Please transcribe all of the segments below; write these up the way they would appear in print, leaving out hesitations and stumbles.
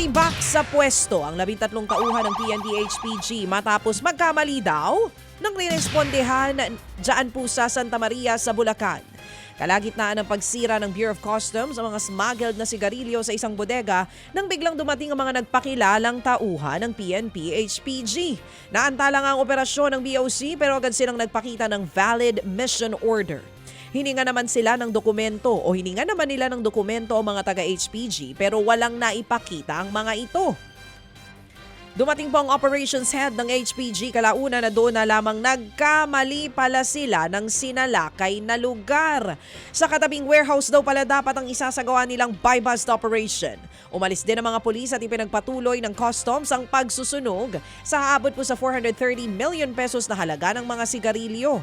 Isibak sa pwesto ang 13 tauhan ng PNP-HPG matapos magkamali daw ng rirespondehan dyan po sa Santa Maria sa Bulacan. Kalagitnaan ng pagsira ng Bureau of Customs ang mga smuggled na sigarilyo sa isang bodega nang biglang dumating ang mga nagpakilalang tauhan ng PNP-HPG. Naantala nga ang operasyon ng BOC pero agad silang nagpakita ng valid mission order. Hininga naman nila ng dokumento ang mga taga-HPG pero walang naipakita ang mga ito. Dumating po ang operations head ng HPG kalauna na doon na lamang nagkamali pala sila ng sinalakay na lugar. Sa katabing warehouse daw pala dapat ang isasagawa nilang buy-bust operation. Umalis din ang mga pulis at ipinagpatuloy ng customs ang pagsusunog sa aabot po sa 430 million pesos na halaga ng mga sigarilyo.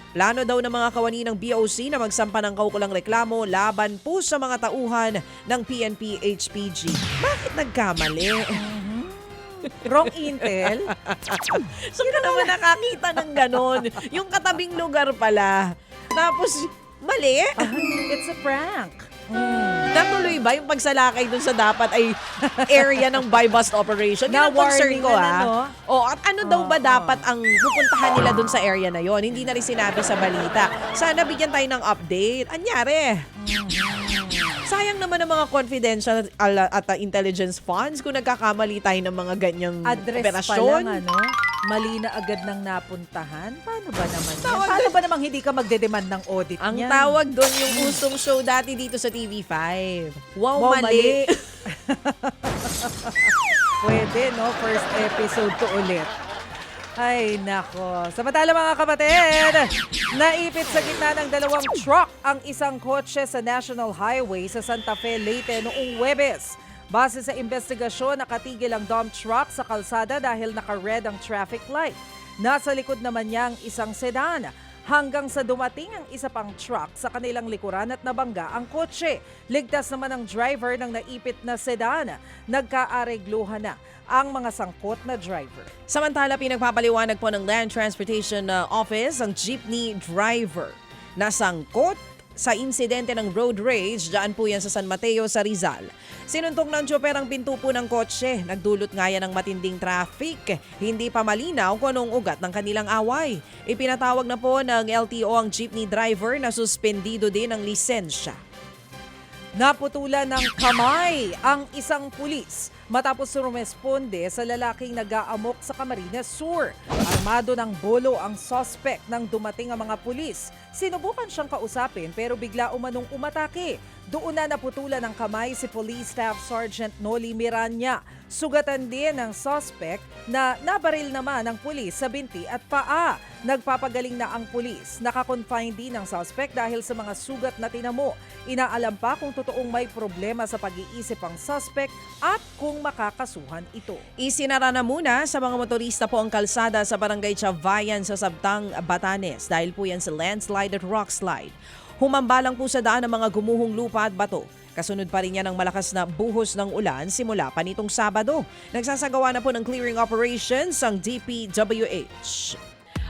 Plano daw ng mga kawani ng BOC na magsampa ng kaukulang reklamo laban po sa mga tauhan ng PNP-HPG. Bakit nagkamali? Wrong intel? Saan ka naman nakakita ng ganon? Yung katabing lugar pala. Tapos, mali. It's a prank. Natuloy ba yung pagsalakay dun sa dapat ay area ng buy-bust operation? Yun ang concern Na-warning ko, na, no? At ano daw ba dapat ang pupuntahan nila dun sa area na yon? Hindi na rin sinabi sa balita. Sana bigyan tayo ng update. Anyari? Sayang naman ang mga confidential at intelligence funds kung nagkakamali tayo ng mga ganyang Address operasyon. pa lang, mali na agad ng napuntahan. Paano ba naman yan? Paano ba namang hindi ka magdedemand ng audit Ang niyan? tawag doon yung usong show dati dito sa TV5. Wow, Wow, mali. Pwede, no? First episode to ulit. Ay, nako. Samantala mga kapatid, naipit sa gitna ng dalawang truck ang isang kotse sa National Highway sa Santa Fe, Leyte noong Huwebes. Base sa investigasyon, nakatigil ang dump truck sa kalsada dahil naka-red ang traffic light. Nasa likod naman niya ang isang sedan. Hanggang sa dumating ang isa pang truck sa kanilang likuran at nabangga ang kotse. Ligtas naman ang driver ng naipit na sedan. Nagkaaregluhan na ang mga sangkot na driver. Samantala, pinagpapaliwanag po ng Land Transportation Office ang jeepney driver na sangkot sa insidente ng road rage, dyan po yan sa San Mateo sa Rizal. Sinuntok ng tsoper ang pinto po ng kotse. Nagdulot nga yan ng matinding traffic. Hindi pa malinaw kung anong ugat ng kanilang away. Ipinatawag na po ng LTO ang jeepney driver na suspendido din ang lisensya. Naputulan ng kamay ang isang pulis matapos rumesponde sa lalaking nag-aamok sa Camarines Sur. Armado ng bolo ang suspect nang dumating ang mga pulis. Sinubukan siyang kausapin pero bigla umanong umatake. Doon na naputulan ng kamay si Police Staff Sergeant Noli Miranya. Sugatan din ng suspect na nabaril naman ng pulis sa binti at paa. Nagpapagaling na ang pulis. Nakakonfine din ang suspect dahil sa mga sugat na tinamo. Inaalam pa kung totoong may problema sa pag-iisip ang suspect at kung makakasuhan ito. Isinara na muna sa mga motorista po ang kalsada sa Barangay Chavayan sa Sabtang, Batanes dahil po yan sa landslide at rockslide. Humambalang po sa daan ang mga gumuhong lupa at bato. Kasunod pa rin yan ng malakas na buhos ng ulan simula pa nitong Sabado. Nagsasagawa na po ng clearing operations ang DPWH.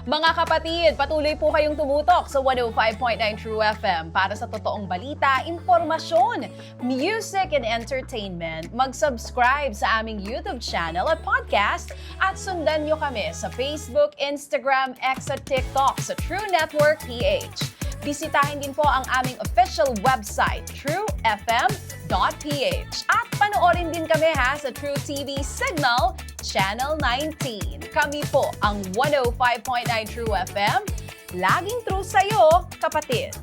Mga kapatid, patuloy po kayong tumutok sa 105.9 True FM para sa totoong balita, impormasyon, music and entertainment. Mag-subscribe sa aming YouTube channel at podcast at sundan nyo kami sa Facebook, Instagram, X at TikTok sa True Network PH. Bisitahin din po ang aming official website, truefm.ph. At panoorin din kami sa True TV Signal, Channel 19. Kami po ang 105.9 True FM. Laging true sa'yo, kapatid.